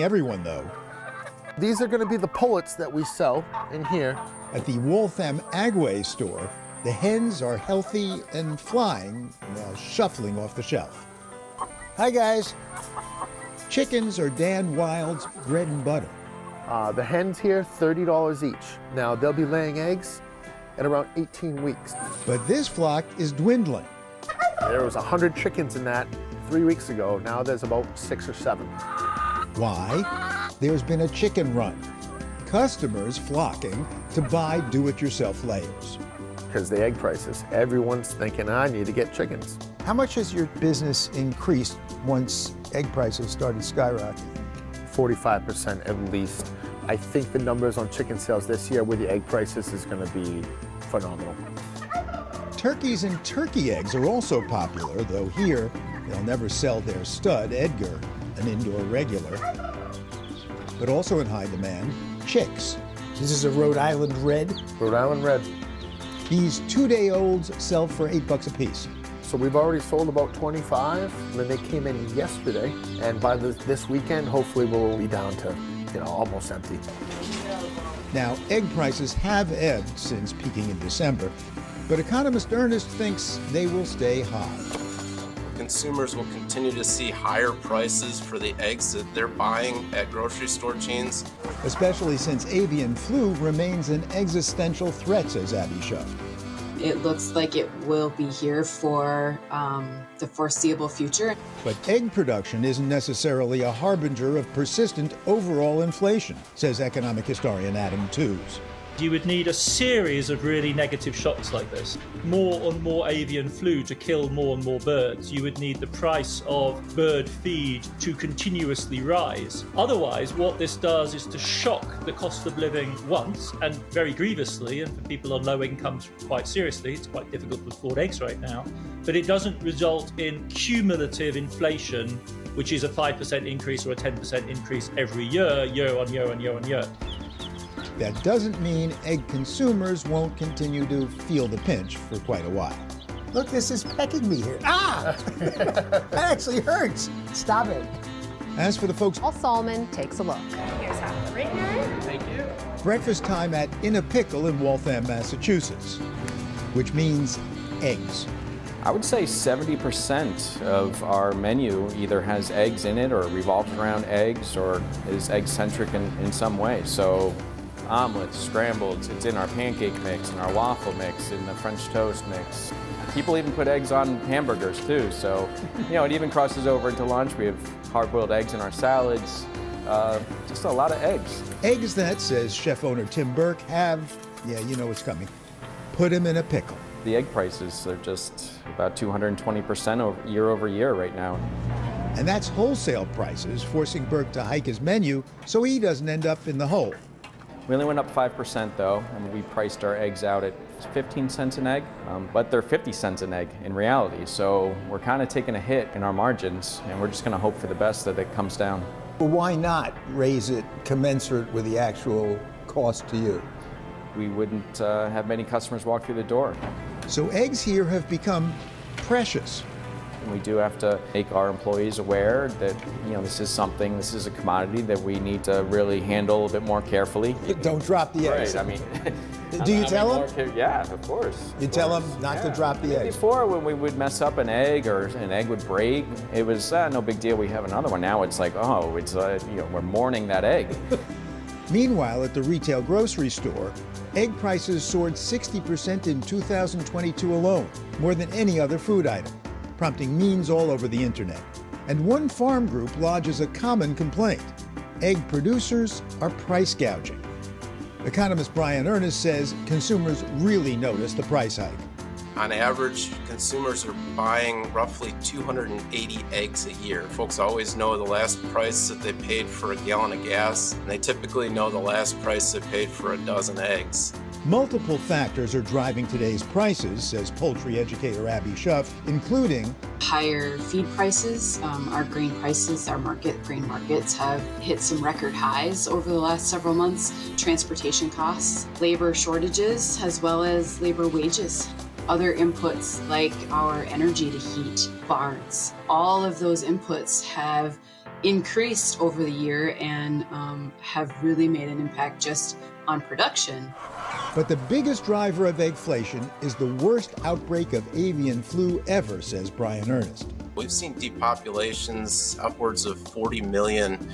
everyone, though. These are going to be the pullets that we sell in here. At the Waltham Agway store, the hens are healthy and flying while shuffling off the shelf. Hi, guys. Chickens are Dan Wild's bread and butter. The hens here, $30 each. Now, they'll be laying eggs in around 18 weeks. But this flock is dwindling. There was 100 chickens in that 3 weeks ago. Now there's about 6 or 7. Why? There's been a chicken run. Customers flocking to buy do-it-yourself layers. Because the egg prices, everyone's thinking, I need to get chickens. How much has your business increased once egg prices started skyrocketing? 45% at least. I think the numbers on chicken sales this year with the egg prices is going to be phenomenal. Turkeys and turkey eggs are also popular, though here they'll never sell their stud, Edgar, an indoor regular. But also in high demand, chicks. This is a Rhode Island Red. Rhode Island Red. These 2-day-olds sell for $8 a piece. So we've already sold about 25, and then they came in yesterday. And by this weekend, hopefully we'll be down to, almost empty. Now, egg prices have ebbed since peaking in December, but economist Ernest thinks they will stay high. Consumers will continue to see higher prices for the eggs that they're buying at grocery store chains. Especially since avian flu remains an existential threat, says Abby Schuff. It looks like it will be here for the foreseeable future. But egg production isn't necessarily a harbinger of persistent overall inflation, says economic historian Adam Tooze. You would need a series of really negative shocks like this. More and more avian flu to kill more and more birds. You would need the price of bird feed to continuously rise. Otherwise, what this does is to shock the cost of living once, and very grievously, and for people on low incomes quite seriously. It's quite difficult to afford eggs right now. But it doesn't result in cumulative inflation, which is a 5% increase or a 10% increase every year, year on year on year on year. That doesn't mean egg consumers won't continue to feel the pinch for quite a while. Look, this is pecking me here. Ah! That actually hurts. Stop it. As for the folks, Paul Solomon takes a look. Here's half the ringer. Thank you. breakfast time at In a Pickle in Waltham, Massachusetts, which means eggs. I would say 70% of our menu either has eggs in it or revolves around eggs or is egg-centric in some way. So omelets, scrambled, it's in our pancake mix, in our waffle mix, in the French toast mix. People even put eggs on hamburgers too, so it even crosses over into lunch. We have hard-boiled eggs in our salads, just a lot of eggs. Eggs that, says chef owner Tim Burke, have, you know what's coming, put them in a pickle. The egg prices are just about 220% year over year right now. And that's wholesale prices, forcing Burke to hike his menu so he doesn't end up in the hole. We only went up 5% though, and we priced our eggs out at 15 cents an egg, but they're 50 cents an egg in reality. So we're kind of taking a hit in our margins, and we're just going to hope for the best that it comes down. Well, why not raise it commensurate with the actual cost to you? We wouldn't have many customers walk through the door. So eggs here have become precious. And we do have to make our employees aware that this is a commodity that we need to really handle a bit more carefully. Don't drop the eggs. Right, I mean. Do you tell them? Yeah, of course. You tell them not to drop the eggs. Before, when we would mess up an egg or an egg would break, it was no big deal, we have another one. Now it's like, we're mourning that egg. Meanwhile, at the retail grocery store, egg prices soared 60% in 2022 alone, more than any other food item, prompting memes all over the internet. And one farm group lodges a common complaint: egg producers are price gouging. Economist Brian Ernest says consumers really notice the price hike. On average, consumers are buying roughly 280 eggs a year. Folks always know the last price that they paid for a gallon of gas, and they typically know the last price they paid for a dozen eggs. Multiple factors are driving today's prices, says poultry educator Abby Schuff, including Higher feed prices. Our grain prices, grain markets have hit some record highs over the last several months. Transportation costs, labor shortages, as well as labor wages. Other inputs like our energy to heat barns. All of those inputs have increased over the year and have really made an impact just on production. But the biggest driver of eggflation is the worst outbreak of avian flu ever, says Brian Ernest. We've seen depopulations upwards of 40 million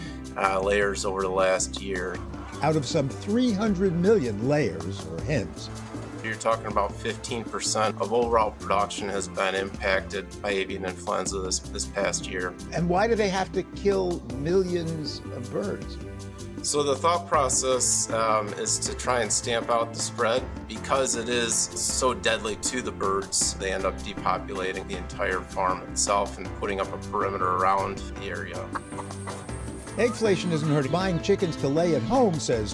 layers over the last year. Out of some 300 million layers, or hens. You're talking about 15% of overall production has been impacted by avian influenza this past year. And why do they have to kill millions of birds? So the thought process is to try and stamp out the spread. Because it is so deadly to the birds, they end up depopulating the entire farm itself and putting up a perimeter around the area. Eggflation isn't hurting buying chickens to lay at home, says